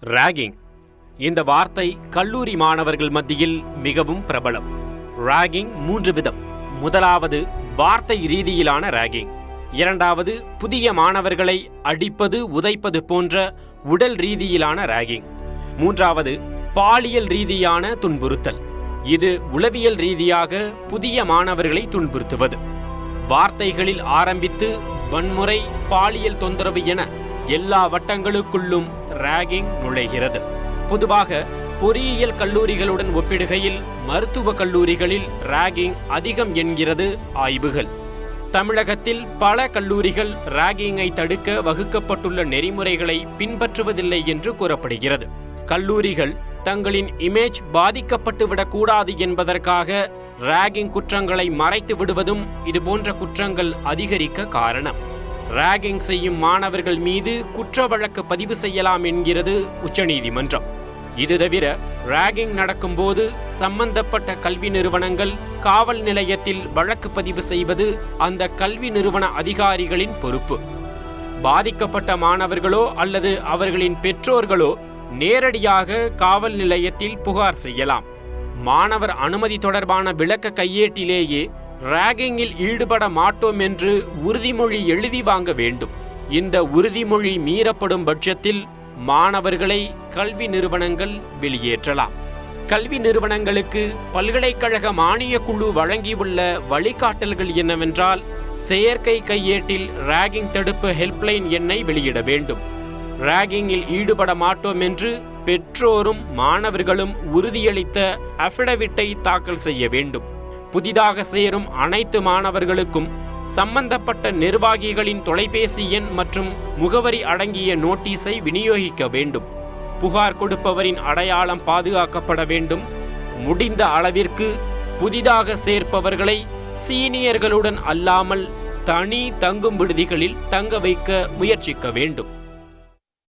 Ragging இந்த வார்த்தை கல்லூரி மாணவர்கள் மத்தியில் மிகவும் பிரபலம். ராகிங் 3 விதம். முதலாவது வார்த்தை ரீதியிலான ராகிங். இரண்டாவது புதிய மாணவர்களை அடிப்பது உதைப்பது போன்ற உடல் ரீதியிலான ராகிங். மூன்றாவது பாலியல் ரீதியான துன்புறுத்தல். இது உளவியல் ரீதியாக புதிய மாணவர்களை துன்புறுத்துவது. வார்த்தைகளில் ஆரம்பித்து வன்முறை, பாலியல் தொந்தரவு என எல்லா வட்டங்களுக்குள்ளும் ராகிங் நுழைகிறது. பொதுவாக பொறியியல் கல்லூரிகளுடன் ஒப்பிடுகையில் மருத்துவ கல்லூரிகளில் ராகிங் அதிகம் என்கிறது ஆய்வுகள். தமிழகத்தில் பல கல்லூரிகள் ராகிங்கை தடுக்க வகுக்கப்பட்டுள்ள நெறிமுறைகளை பின்பற்றுவதில்லை என்று கூறப்படுகிறது. கல்லூரிகள் தங்களின் இமேஜ் பாதிக்கப்பட்டுவிடக்கூடாது என்பதற்காக ராகிங் குற்றங்களை மறைத்து விடுவதும் இதுபோன்ற குற்றங்கள் அதிகரிக்க காரணம். ராகிங் செய்யும் மாணவர்கள் மீது குற்ற வழக்கு பதிவு செய்யலாம் என்கிறது உச்சநீதிமன்றம். இது தவிர ராகிங் நடக்கும்போது சம்பந்தப்பட்ட கல்வி நிறுவனங்கள் காவல் நிலையத்தில் வழக்கு பதிவு செய்வது அந்த கல்வி நிறுவன அதிகாரிகளின் பொறுப்பு. பாதிக்கப்பட்ட மாணவர்களோ அல்லது அவர்களின் பெற்றோர்களோ நேரடியாக காவல் நிலையத்தில் புகார் செய்யலாம். மாணவர் அனுமதி தொடர்பான விளக்க கையேட்டிலேயே ராகிங்கில் ஈடுபட மாட்டோம் என்று உறுதிமொழி எழுதி வாங்க வேண்டும். இந்த உறுதிமொழி மீறப்படும் பட்சத்தில் மாணவர்களை கல்வி நிறுவனங்கள் வெளியேற்றலாம். கல்வி நிறுவனங்களுக்கு பல்கலைக்கழக மானியக் குழு வழங்கியுள்ள வழிகாட்டல்கள் என்னவென்றால், செயற்கை கையேட்டில் ராகிங் தடுப்பு ஹெல்ப்லைன் எண்ணை வெளியிட வேண்டும். ராகிங்கில் ஈடுபட மாட்டோம் என்று பெற்றோரும் மாணவர்களும் உறுதியளித்த அஃபிடவிட்டை தாக்கல் செய்ய வேண்டும். புதிதாக சேரும் அனைத்து மாணவர்களுக்கும் சம்பந்தப்பட்ட நிர்வாகிகளின் தொலைபேசி எண் மற்றும் முகவரி அடங்கிய நோட்டீஸை விநியோகிக்க வேண்டும். புகார் கொடுப்பவரின் அடையாளம் பாதுகாக்கப்பட வேண்டும். முடிந்த அளவிற்கு புதிதாக சேர்ப்பவர்களை சீனியர்களுடன் அல்லாமல் தனி தங்கும் விடுதிகளில் தங்க வைக்க முயற்சிக்க வேண்டும்.